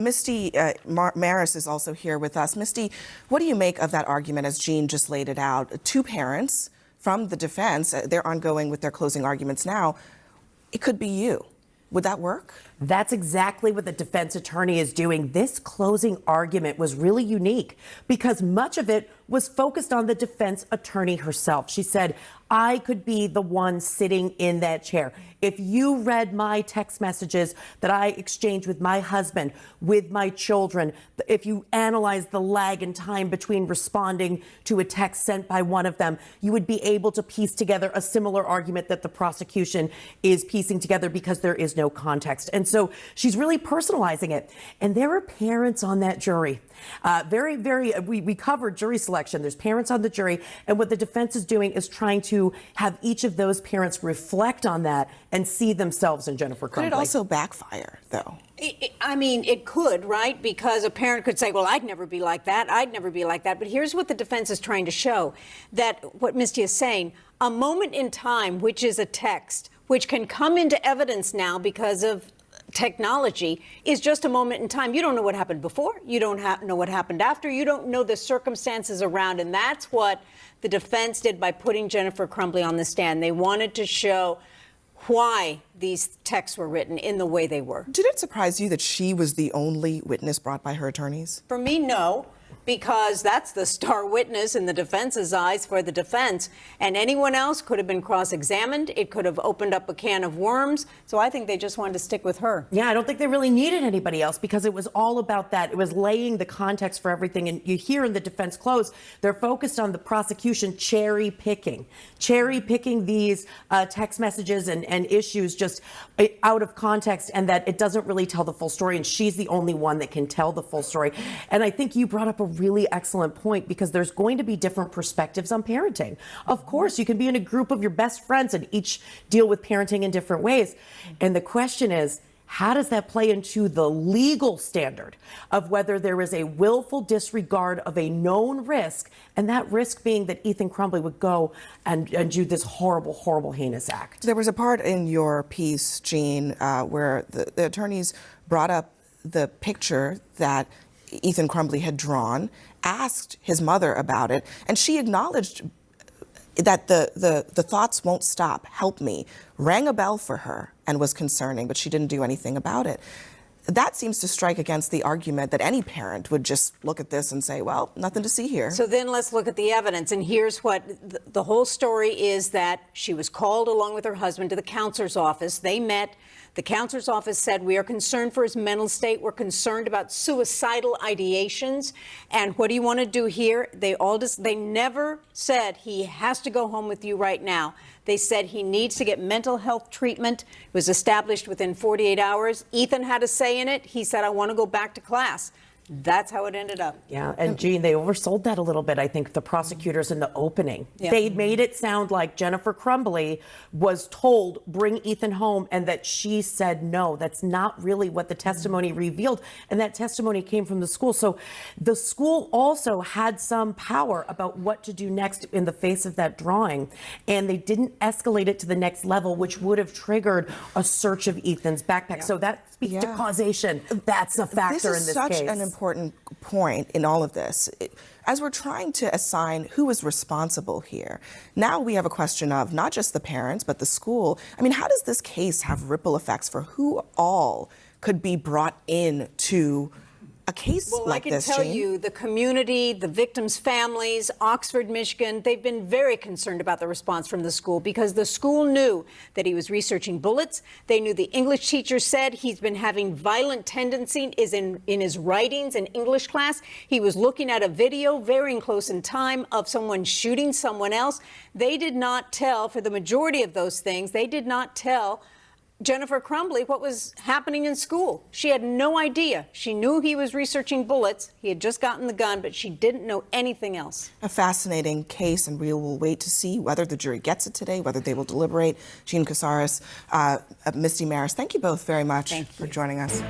Misty Marris is also here with us. Misty, what do you make of that argument as Jean just laid it out? Two parents from the defense, they're ongoing with their closing arguments now. It could be you. Would that work? That's exactly what the defense attorney is doing. This closing argument was really unique because much of it was focused on the defense attorney herself. She said, I could be the one sitting in that chair. If you read my text messages that I exchanged with my husband, with my children, if you analyze the lag in time between responding to a text sent by one of them, you would be able to piece together a similar argument that the prosecution is piecing together because there is no context. And so she's really personalizing it. And there are parents on that jury. We covered jury selection. There's parents on the jury. And what the defense is doing is trying to have each of those parents reflect on that and see themselves in Jennifer Crumbley. Could it also backfire, though? I mean, it could, right? Because a parent could say, well, I'd never be like that. I'd never be like that. But here's what the defense is trying to show, that what Misty is saying, a moment in time, which is a text, which can come into evidence now because of technology, is just a moment in time. You don't know what happened before. You don't know what happened after. You don't know the circumstances around. And that's what the defense did by putting Jennifer Crumbley on the stand. They wanted to show why these texts were written in the way they were. Did it surprise you that she was the only witness brought by her attorneys? For me, no. Because that's the star witness in the defense's eyes for the defense. And anyone else could have been cross-examined. It could have opened up a can of worms. So I think they just wanted to stick with her. Yeah, I don't think they really needed anybody else because it was all about that. It was laying the context for everything. And you hear in the defense close, they're focused on the prosecution cherry picking these text messages and issues just out of context, and that it doesn't really tell the full story. And she's the only one that can tell the full story. And I think you brought up a really excellent point, because there's going to be different perspectives on parenting. Of course, you can be in a group of your best friends and each deal with parenting in different ways. And the question is, how does that play into the legal standard of whether there is a willful disregard of a known risk, and that risk being that Ethan Crumbley would go and do this horrible, horrible, heinous act? There was a part in your piece, Jean, where the attorneys brought up the picture that Ethan Crumbley had drawn, asked his mother about it, and she acknowledged that the thoughts won't stop, help me, rang a bell for her and was concerning, but she didn't do anything about it. That seems to strike against the argument that any parent would just look at this and say, well, nothing to see here. So then let's look at the evidence. And here's what the whole story is, that she was called along with her husband to the counselor's office. They met. The counselor's office said, we are concerned for his mental state. We're concerned about suicidal ideations. And what do you want to do here? They never said he has to go home with you right now. They said he needs to get mental health treatment. It was established within 48 hours. Ethan had a say in it. He said, I want to go back to class. That's how it ended up. Yeah, and Jean, they oversold that a little bit, I think, the prosecutors in the opening. Yeah. They made it sound like Jennifer Crumbley was told, bring Ethan home, and that she said no. That's not really what the testimony revealed, and that testimony came from the school. So the school also had some power about what to do next in the face of that drawing, and they didn't escalate it to the next level, which would have triggered a search of Ethan's backpack. Yeah. So that speaks to causation. That's a factor in this case. This is such an important point in all of this. As we're trying to assign who is responsible here, now we have a question of not just the parents, but the school. I mean, how does this case have ripple effects for who all could be brought in to a case like this, Well, I can tell Jean? you, the community, the victims' families, Oxford, Michigan, they've been very concerned about the response from the school, because the school knew that he was researching bullets. They knew the English teacher said he's been having violent tendency in his writings in English class. He was looking at a video very close in time of someone shooting someone else. They did not tell, for the majority of those things, they did not tell Jennifer Crumbley what was happening in school. She had no idea. She knew he was researching bullets. He had just gotten the gun, but she didn't know anything else. A fascinating case, and we will wait to see whether the jury gets it today, whether they will deliberate. Jean Casares, Misty Marris, thank you both very much for joining us.